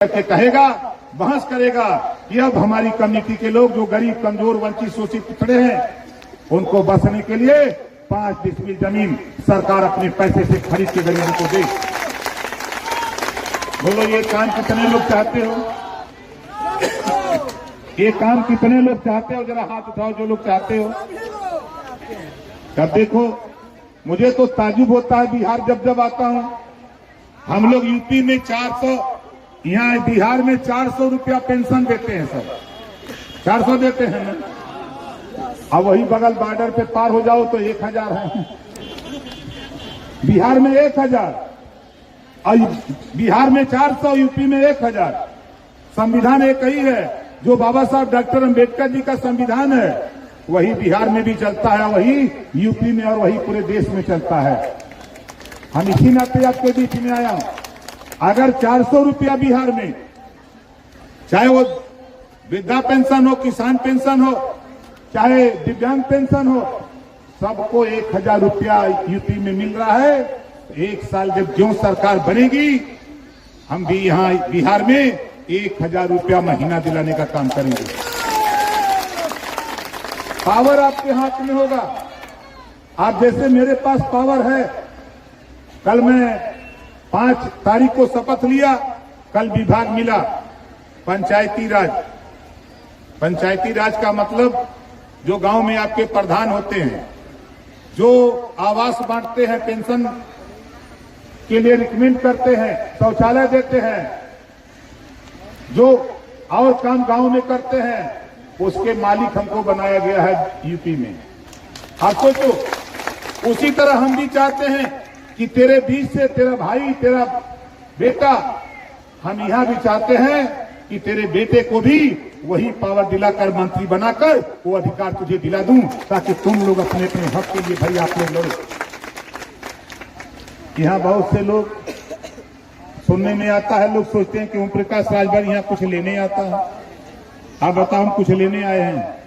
के कहेगा, बहस करेगा कि अब हमारी कम्युनिटी के लोग जो गरीब, कमजोर, वंचित, शोषित पिछड़े हैं, उनको बसने के लिए 5 डिसमिल जमीन सरकार अपने पैसे से खरीद के गरीबों को दे। बोलो, ये काम कितने लोग चाहते हो? ये काम कितने लोग चाहते हो? जरा हाथ उठाओ जो लोग चाहते हो। तब देखो, मुझे तो ताजुब होता है बिहार जब जब आता हूं। हम लोग यूपी में 400, यहाँ बिहार में 400 रुपया पेंशन देते हैं सर, 400 देते हैं ना। अब वही बगल बॉर्डर पे पार हो जाओ तो 1000 है। बिहार में 1000 और बिहार में 400, यूपी में 1000। संविधान एक ही है, जो बाबा साहब डॉक्टर अम्बेडकर जी का संविधान है वही बिहार में भी चलता है, वही यूपी में और वही पूरे देश में चलता है। हम इसी नाते आपके बीच में आया हूं। अगर 400 रुपया बिहार में, चाहे वो वृद्धा पेंशन हो, किसान पेंशन हो, चाहे दिव्यांग पेंशन हो, सबको 1000 रुपया यूपी में मिल रहा है। एक साल जब जो सरकार बनेगी, हम भी यहां बिहार में 1000 रुपया महीना दिलाने का काम करेंगे। पावर आपके हाथ में होगा। आप जैसे मेरे पास पावर है, कल मैं 5 तारीख को शपथ लिया, कल विभाग मिला पंचायती राज। पंचायती राज का मतलब जो गांव में आपके प्रधान होते हैं, जो आवास बांटते हैं, पेंशन के लिए रिकमेंड करते हैं, शौचालय देते हैं, जो और काम गांव में करते हैं, उसके मालिक हमको बनाया गया है यूपी में। आप सोचो, उसी तरह हम भी चाहते हैं कि तेरे बीच से तेरा भाई, तेरा बेटा, हम यहां भी चाहते हैं कि तेरे बेटे को भी वही पावर दिलाकर, मंत्री बनाकर वो अधिकार तुझे दिला दूं, ताकि तुम लोग अपने अपने हक के लिए भाई आप लोग लड़ो। यहां बहुत से लोग सुनने में आता है, लोग सोचते हैं कि ओम प्रकाश राजभर यहां कुछ लेने आता है। आप बताओ, हम कुछ लेने आए हैं?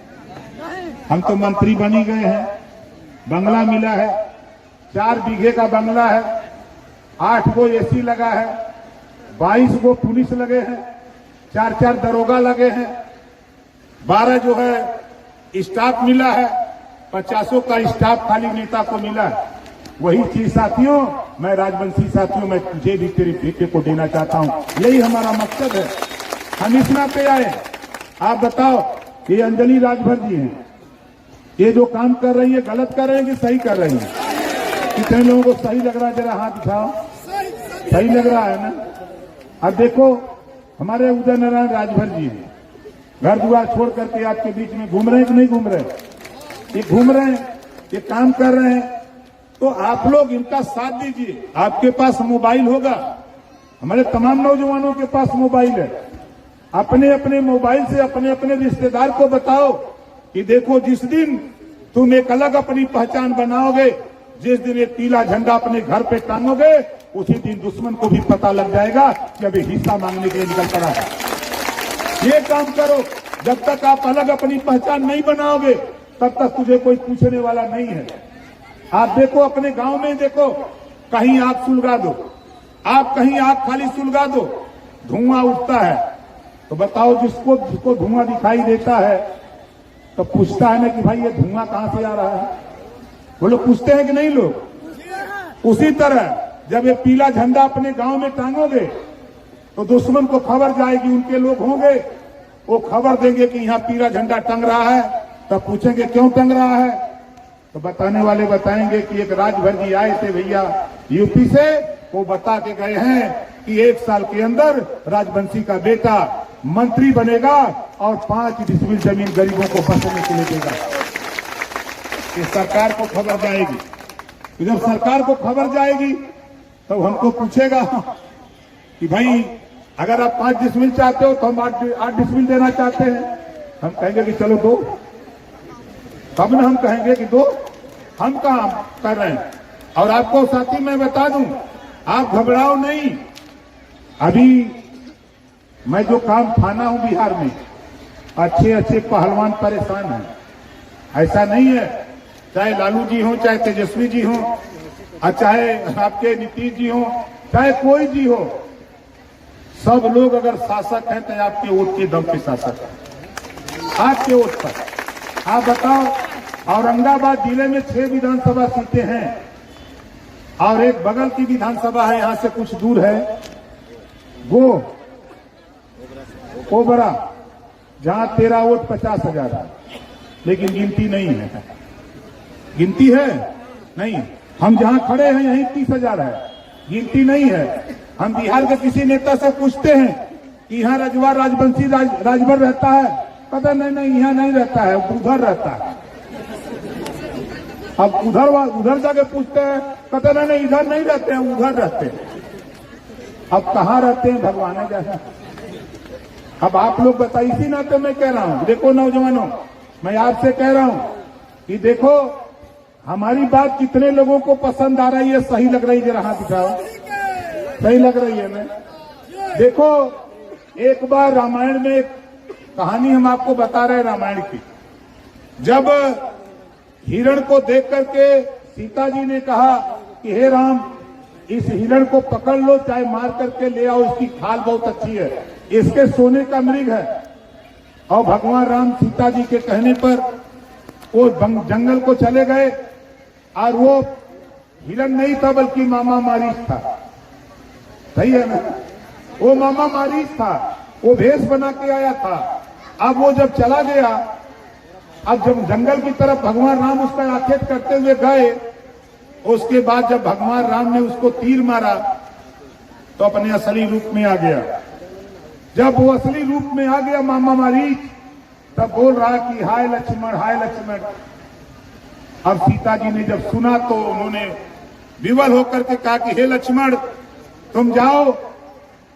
हम तो मंत्री बनी गए हैं, बंगला मिला है, 4 बीघे का बंगला है, 8 गो एसी लगा है, 22 गो पुलिस लगे हैं, 4 दरोगा लगे हैं, 12 जो है स्टाफ मिला है, 50 का स्टाफ खाली नेता को मिला है। वही चीज साथियों, मैं राजवंशी साथियों, मैं तुझे भी तेरे बेटे को देना चाहता हूं। यही हमारा मकसद है। हम इस नाते आए। आप बताओ, ये अंजलि राजभर जी हैं, ये जो काम कर रही है गलत कर रहे हैं कि सही कर रही है? कितने लोगों को सही लग रहा है? जरा हाथ उठाओ। सही लग रहा है ना? अब देखो, हमारे उदय नारायण राजभर जी हैं, घर द्वार छोड़ करके आपके बीच में घूम रहे हैं कि नहीं घूम रहे? ये घूम रहे हैं, ये काम कर रहे हैं, तो आप लोग इनका साथ दीजिए। आपके पास मोबाइल होगा, हमारे तमाम नौजवानों के पास मोबाइल है। अपने अपने मोबाइल से अपने अपने रिश्तेदार को बताओ कि देखो, जिस दिन तुम एक अलग अपनी पहचान बनाओगे, जिस दिन एक पीला झंडा अपने घर पे टांगोगे, उसी दिन दुश्मन को भी पता लग जाएगा कि अभी हिस्सा मांगने के लिए निकल पड़ा है। ये काम करो। जब तक आप अलग अपनी पहचान नहीं बनाओगे, तब तक तुझे कोई पूछने वाला नहीं है। आप देखो, अपने गांव में देखो, कहीं आग सुलगा दो, आप कहीं आग खाली सुलगा दो, धुआं उठता है, तो बताओ, जिसको धुआं दिखाई देता है तो पूछता है ना कि भाई ये धुआं कहां से आ रहा है? वो लोग पूछते हैं कि नहीं लोग? उसी तरह जब ये पीला झंडा अपने गांव में टांगोगे, तो दुश्मन को खबर जाएगी, उनके लोग होंगे, वो खबर देंगे कि यहाँ पीला झंडा टंग रहा है। तब पूछेंगे क्यों टंग रहा है, तो बताने वाले बताएंगे कि एक राजभर जी आए थे भैया यूपी से, वो बता के गए हैं कि 1 साल के अंदर राजवंशी का बेटा मंत्री बनेगा और 5 डिसमिल जमीन गरीबों को बसने के लिए देगा। ये सरकार को खबर जाएगी। तो जब सरकार को खबर जाएगी तो हमको पूछेगा कि भाई अगर आप 5 डिसमिल चाहते हो तो हम 8 डिसमिल देना चाहते हैं। हम कहेंगे कि चलो 2, तब ना हम कहेंगे कि 2। हम काम कर रहे हैं। और आपको साथी मैं बता दूं, आप घबराओ नहीं। अभी मैं जो काम ठाना हूं बिहार में, अच्छे अच्छे पहलवान परेशान हैं। ऐसा नहीं है, चाहे लालू जी हो, चाहे तेजस्वी जी हो, और चाहे आपके नीतीश जी हो, चाहे कोई जी हो, सब लोग अगर शासक हैं तो आपके वोट के दम पे शासक है, आपके वोट पर। आप बताओ, औरंगाबाद जिले में 6 विधानसभा सीटें हैं और एक बगल की विधानसभा है, यहां से कुछ दूर है ओबरा, जहां 13 वोट 50,000 है, लेकिन गिनती नहीं है। गिनती है नहीं। हम जहां खड़े हैं यहीं 30,000 है, गिनती नहीं है। हम बिहार के किसी नेता से पूछते हैं कि यहाँ रजवार राजवंशी राजभर रहता है, पता नहीं यहाँ नहीं रहता है, उधर रहता है। अब उधर जाके पूछते हैं, पता नहीं इधर नहीं रहते हैं, उधर रहते हैं। अब कहाँ रहते हैं भगवान जाने। अब आप लोग बताइए, इसी नाते मैं कह रहा हूं, देखो नौजवानों, मैं आपसे कह रहा हूं कि देखो हमारी बात कितने लोगों को पसंद आ रही है, सही लग रही है, जरा हाथ दिखाओ, सही लग रही है ना। देखो एक बार रामायण में एक कहानी हम आपको बता रहे हैं रामायण की। जब हिरण को देख करके सीता जी ने कहा कि हे राम, इस हिरण को पकड़ लो, चाहे मार करके ले आओ, इसकी खाल बहुत अच्छी है, इसके सोने का मृग है। और भगवान राम सीता जी के कहने पर वो जंगल को चले गए और वो हिरण नहीं था बल्कि मामा मारीच था। सही है ना, वो मामा मारीच था, वो भेष बना के आया था। अब वो जब चला गया, अब जब जंगल की तरफ भगवान राम उसका आखेट करते हुए गए, उसके बाद जब भगवान राम ने उसको तीर मारा तो अपने असली रूप में आ गया। जब वो असली रूप में आ गया मामा मारीच, तब बोल रहा कि हाय लक्ष्मण, हाय लक्ष्मण। अब सीता जी ने जब सुना तो उन्होंने विवल होकर के कहा कि हे लक्ष्मण, तुम जाओ,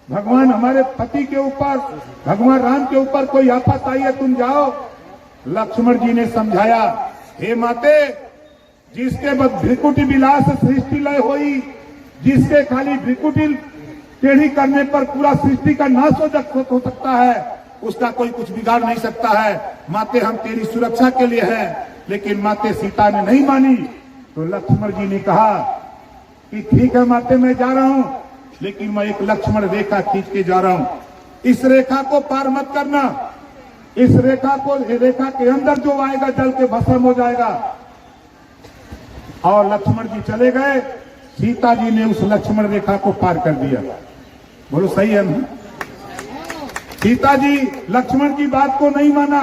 भगवान हमारे पति के ऊपर, भगवान राम के ऊपर कोई आफत आई है, तुम जाओ। लक्ष्मण जी ने समझाया, हे माते, जिसके भ्रिकुटी विलास सृष्टि लय होई, जिसके खाली भ्रिकुटी टेढ़ी करने पर पूरा सृष्टि का नाश हो सकता है, उसका कोई कुछ बिगाड़ नहीं सकता है। माते हम तेरी सुरक्षा के लिए हैं। लेकिन माते सीता ने नहीं मानी। तो लक्ष्मण जी ने कहा कि ठीक है माते, मैं जा रहा हूं, लेकिन मैं एक लक्ष्मण रेखा खींच के जा रहा हूं, इस रेखा को पार मत करना। इस रेखा के अंदर जो आएगा जल के भस्म हो जाएगा। और लक्ष्मण जी चले गए, सीता जी ने उस लक्ष्मण रेखा को पार कर दिया। बोलो सही है ना? सीता जी लक्ष्मण की बात को नहीं माना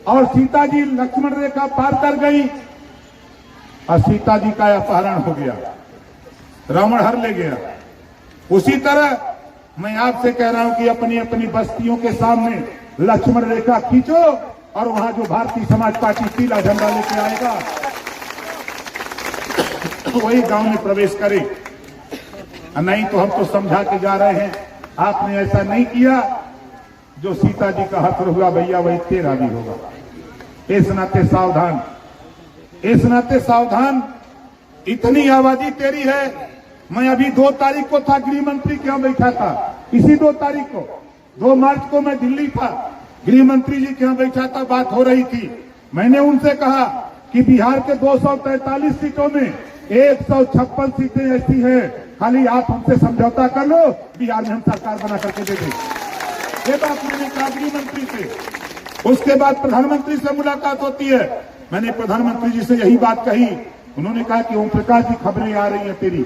और सीता जी लक्ष्मण रेखा पार कर गई और सीता जी का अपहरण हो गया, रावण हर ले गया। उसी तरह मैं आपसे कह रहा हूं कि अपनी अपनी बस्तियों के सामने लक्ष्मण रेखा खींचो और वहां जो भारतीय समाज पार्टी पीला झंडा लेके आएगा वही गांव में प्रवेश करे। नहीं तो हम तो समझा के जा रहे हैं, आपने ऐसा नहीं किया, जो सीता जी का हक हुआ भैया वही तेरा भी होगा। इस नाते सावधान, इस नाते सावधान। इतनी आबादी तेरी है। मैं अभी 2 तारीख को था, गृह मंत्री के यहाँ बैठा था, इसी 2 तारीख को, 2 मार्च को मैं दिल्ली था, गृह मंत्री जी के यहाँ बैठा था, बात हो रही थी। मैंने उनसे कहा कि बिहार के 243 सीटों में 156 सीटें ऐसी हैं, खाली आप हमसे समझौता कर लो, बिहार में हम सरकार बना करके दे देंगे। ये बात मैंने कहा गृह मंत्री से। उसके बाद प्रधानमंत्री से मुलाकात होती है, मैंने प्रधानमंत्री जी से यही बात कही। उन्होंने कहा कि ओम प्रकाश जी, खबरें आ रही हैं तेरी,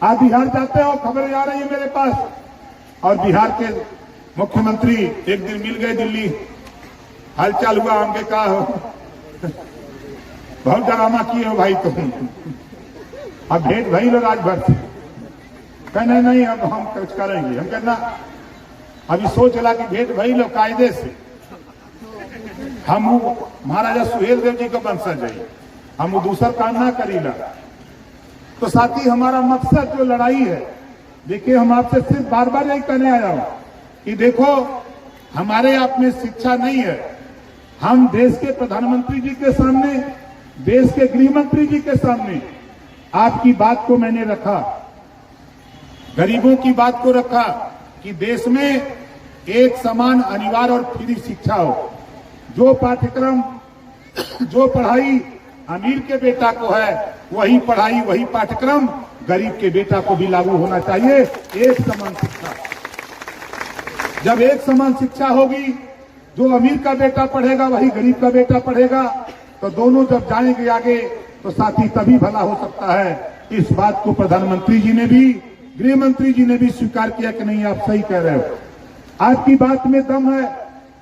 आप बिहार जाते हो, खबरें आ रही है मेरे पास। और बिहार के मुख्यमंत्री एक दिन मिल गए दिल्ली, हालचाल हुआ, हमने कहा बहुत ड्रामा किए हो भाई तुम, अब भेंट भाई लो राजभर से। कहना नहीं, अब हम कुछ करेंगे। हम कहना अभी सोच ला कि भेंट भाई लो कायदे से, हम महाराजा सुहेल देव जी का वंशज है, हम वो दूसरा काम ना करीला। तो साथ ही हमारा मकसद जो लड़ाई है, देखिए हम आपसे सिर्फ बार बार यही कहने आया हूं कि देखो हमारे आप में शिक्षा नहीं है। हम देश के प्रधानमंत्री जी के सामने, देश के गृह मंत्री जी के सामने आपकी बात को मैंने रखा, गरीबों की बात को रखा कि देश में एक समान, अनिवार्य और फ्री शिक्षा हो। जो पाठ्यक्रम, जो पढ़ाई अमीर के बेटा को है, वही पढ़ाई, वही पाठ्यक्रम गरीब के बेटा को भी लागू होना चाहिए। एक समान शिक्षा, जब एक समान शिक्षा होगी, जो अमीर का बेटा पढ़ेगा वही गरीब का बेटा पढ़ेगा, तो दोनों जब जाएंगे आगे तो साथी तभी भला हो सकता है। इस बात को प्रधानमंत्री जी ने भी, गृह मंत्री जी ने भी स्वीकार किया कि नहीं आप सही कह रहे हो, आपकी बात में दम है।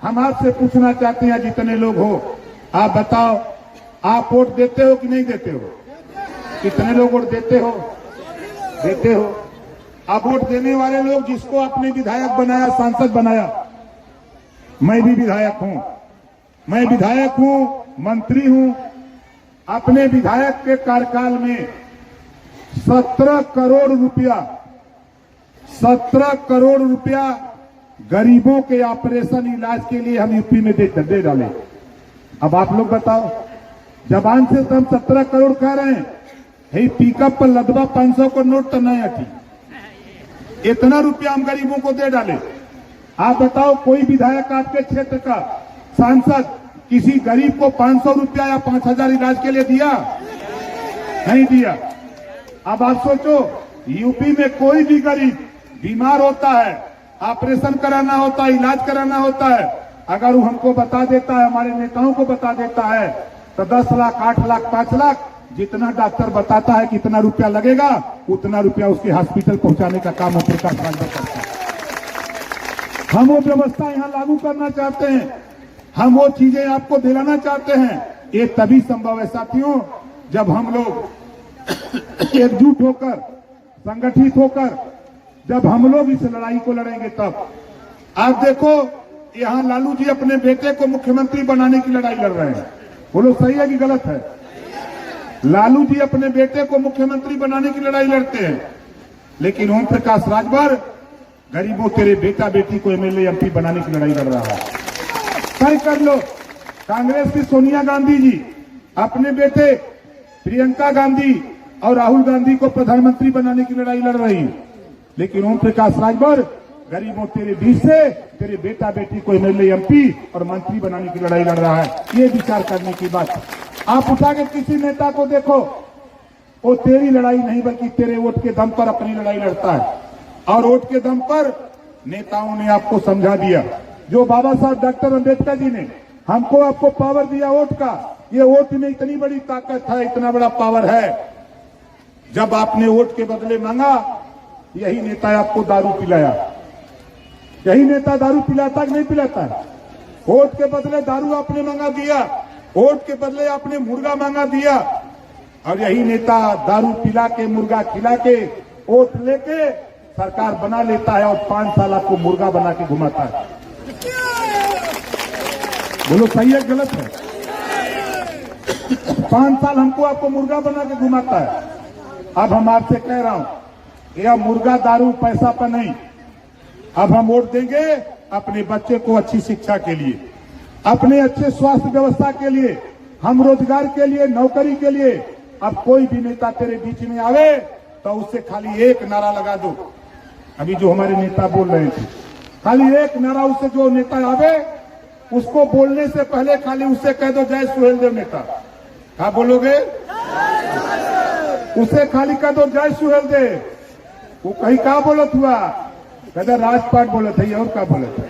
हम आपसे पूछना चाहते हैं, जितने लोग हो आप बताओ, आप वोट देते हो कि नहीं देते हो? कितने लोग वोट देते हो? देते हो। अब वोट देने वाले लोग जिसको आपने विधायक बनाया, सांसद बनाया, मैं भी विधायक हूं, मैं विधायक हूं, मंत्री हूं। अपने विधायक के कार्यकाल में 17 करोड़ रुपया 17 करोड़ रुपया गरीबों के ऑपरेशन इलाज के लिए हम यूपी में दे डाले। अब आप लोग बताओ, जबान से तो हम 17 करोड़ कह रहे हैं, हे पिकअप पर लदवा 500 को नोट तो नहीं हटी, इतना रुपया हम गरीबों को दे डाले। आप बताओ, कोई विधायक आपके क्षेत्र का सांसद किसी गरीब को 500 रुपया या 5000 इलाज के लिए दिया? नहीं दिया। अब आप सोचो, यूपी में कोई भी गरीब बीमार होता है, ऑपरेशन कराना होता है, इलाज कराना होता है, अगर वो हमको बता देता है, हमारे नेताओं को बता देता है, तो 10 लाख, 8 लाख, 5 लाख, जितना डॉक्टर बताता है कितना रुपया लगेगा, उतना रुपया उसके हॉस्पिटल पहुंचाने का काम ओम प्रकाश राजभर करता है। हम वो व्यवस्था यहां लागू करना चाहते हैं, हम वो चीजें आपको दिलाना चाहते हैं। ये तभी संभव है साथियों, जब हम लोग एकजुट होकर, संगठित होकर, जब हम लोग इस लड़ाई को लड़ेंगे तब। आप देखो, यहां लालू जी अपने बेटे को मुख्यमंत्री बनाने की लड़ाई लड़ रहे हैं। बोलो सही है कि गलत है? लालू जी अपने बेटे को मुख्यमंत्री बनाने की लड़ाई लड़ते हैं, लेकिन ओम प्रकाश राजभर गरीबों, तेरे बेटा बेटी को एमएलए एमपी बनाने की लड़ाई लड़ रहा है। तय कर लो, कांग्रेस की सोनिया गांधी जी अपने बेटे प्रियंका गांधी और राहुल गांधी को प्रधानमंत्री बनाने की लड़ाई लड़ रही है, लेकिन ओम प्रकाश राजभर गरीबों, तेरे बीच से तेरे बेटा बेटी को एमएलए एमपी और मंत्री बनाने की लड़ाई लड़ रहा है। ये विचार करने की बात। आप उठा के किसी नेता को देखो, वो तेरी लड़ाई नहीं बल्कि तेरे वोट के दम पर अपनी लड़ाई लड़ता है, और वोट के दम पर नेताओं ने आपको समझा दिया। जो बाबा साहब डॉक्टर अंबेडकर जी ने हमको आपको पावर दिया वोट का, ये वोट में इतनी बड़ी ताकत है, इतना बड़ा पावर है। जब आपने वोट के बदले मांगा, यही नेता आपको दारू पिलाया। यही नेता दारू पिलाता कि नहीं पिलाता है? वोट के बदले दारू आपने मांगा दिया, वोट के बदले आपने मुर्गा मांगा दिया, और यही नेता दारू पिला के, मुर्गा खिला के, वोट लेके सरकार बना लेता है और 5 साल आपको मुर्गा बना के घुमाता है। बोलो सही है गलत है? 5 साल हमको आपको मुर्गा बना के घुमाता है। अब हम आपसे कह रहा हूं, यह मुर्गा दारू पैसा पर नहीं, अब हम वोट देंगे अपने बच्चे को अच्छी शिक्षा के लिए, अपने अच्छे स्वास्थ्य व्यवस्था के लिए, हम रोजगार के लिए, नौकरी के लिए। अब कोई भी नेता तेरे बीच में आवे तो उससे खाली एक नारा लगा दो। अभी जो हमारे नेता बोल रहे थे, खाली एक नारा, उससे जो नेता आवे उसको बोलने से पहले खाली उससे कह दो जय सुहेलदेव नेता। क्या बोलोगे? उसे खाली कह दो जय सुहेलदेव। वो कहीं क्या बोलत हुआ? कहता राजपाट बोलत है, और क्या बोलत है?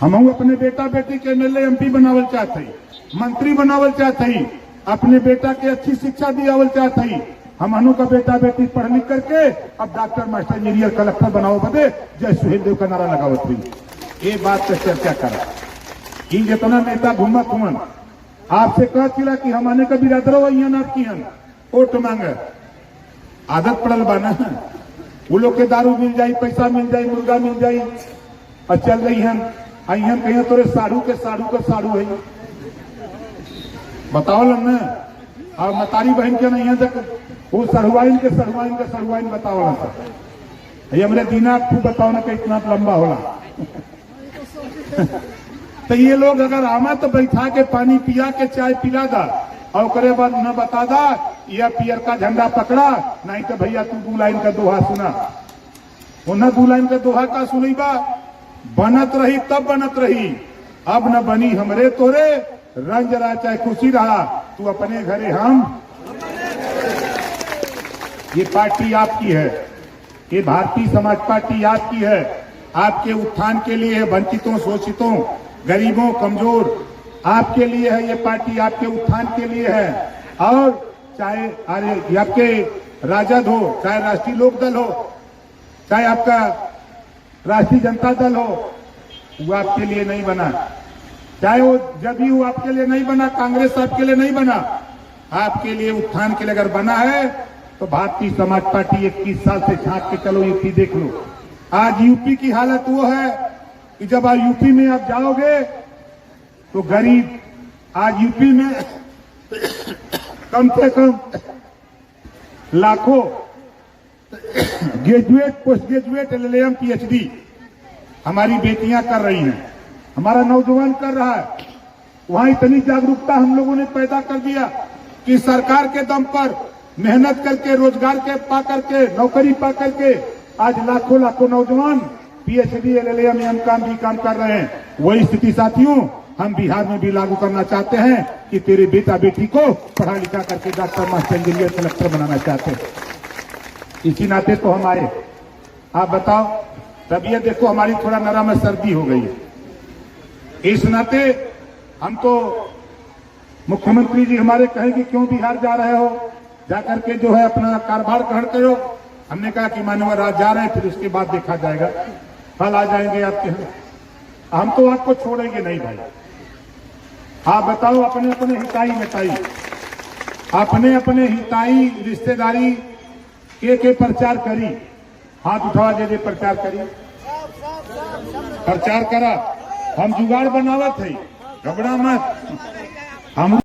हम अपने बेटा बेटी के एमएलए एमपी बनावल चाहते ही, मंत्री बनावल चाहते ही, अपने बेटा के अच्छी शिक्षा दियावल चाहते ही। हम अनु का बेटा बेटी पढ़ लिख करके अब डॉक्टर, मास्टर, इंजीनियर, कलेक्टर बनाओ बदे जय सुहेलदेव का नारा लगावत रही। ये बात पे चर्चा करा कि जितना नेता घूमत हुमन आपसे कह चिला कि हमारे कभी बिरादरो वही आपकी हन वोट मांगे, आदत पड़ल बाना। वो लोग के दारू मिल जाई, पैसा मिल जाई, मुर्गा मिल जाई, और चल रही हन अहन कहीं तोरे साढ़ू के साढ़ू है। बताओ ना, और मतारी बहन के नहीं तक वो सढ़ुआइन के बताओ ना। ये हमरे दीना खूब बताओ ना कि इतना लंबा होला। तो ये लोग अगर आमा तो बैठा के पानी पिया के चाय पिला दा, और उसके बाद न बता दा यह पियर का झंडा पकड़ा, नहीं तो भैया तू 2 लाइन का दोहा सुना। वो न 2 लाइन का दोहा का सुनी बा, बनत रही तब बनत रही, अब न बनी हमरे तोरे, रंज रहा चाहे खुशी रहा, तू अपने घरे हम। ये पार्टी आपकी है, ये भारतीय समाज पार्टी आपकी है, आपके उत्थान के लिए है, वंचितों, शोषितों, गरीबों, कमजोर, आपके लिए है ये पार्टी, आपके उत्थान के लिए है। और चाहे आपके राजद हो, चाहे राष्ट्रीय लोक दल हो, चाहे आपका राष्ट्रीय जनता दल हो, वो आपके लिए नहीं बना। चाहे वो जदयू आपके लिए नहीं बना, कांग्रेस आपके लिए नहीं बना, आपके लिए उत्थान के लिए अगर बना है तो भारतीय समाज पार्टी 21 साल से झांक के चलो, यूपी देख लो। आज यूपी की हालत वो है कि जब आप यूपी में आप जाओगे तो गरीब, आज यूपी में कम से कम लाखों graduate, post graduate, LLM, PhD हमारी बेटियां कर रही हैं, हमारा नौजवान कर रहा है। वहां इतनी जागरूकता हम लोगों ने पैदा कर दिया कि सरकार के दम पर मेहनत करके, रोजगार के पा करके, नौकरी पा करके आज लाखों लाखों नौजवान PhD, LLM, M.Com भी काम कर रहे हैं। वही स्थिति साथियों हम बिहार में भी लागू करना चाहते हैं कि तेरे बेटा बेटी को पढ़ा लिखा करके डॉक्टर, मास्टर, इंजीनियर, कलेक्टर बनाना चाहते हैं। इसी नाते तो हम आए। आप बताओ, तबीयत देखो हमारी थोड़ा नरम है, सर्दी हो गई है। इस नाते हम तो, मुख्यमंत्री जी हमारे कहे कि क्यों बिहार जा रहे हो, जाकर के जो है अपना कारोबार ग्रहण करो। हमने कहा कि मानव राज जा रहे हैं, फिर उसके बाद देखा जाएगा, कल आ जाएंगे आपके यहाँ। हम तो आपको छोड़ेंगे नहीं भाई। आप बताओ, अपने अपने हिताई मिताई, अपने अपने हिताई रिश्तेदारी के प्रचार करी, हाथ उठा दे प्रचार करी, प्रचार करा। हम जुगाड़ बनावत है, घबरा मत। हम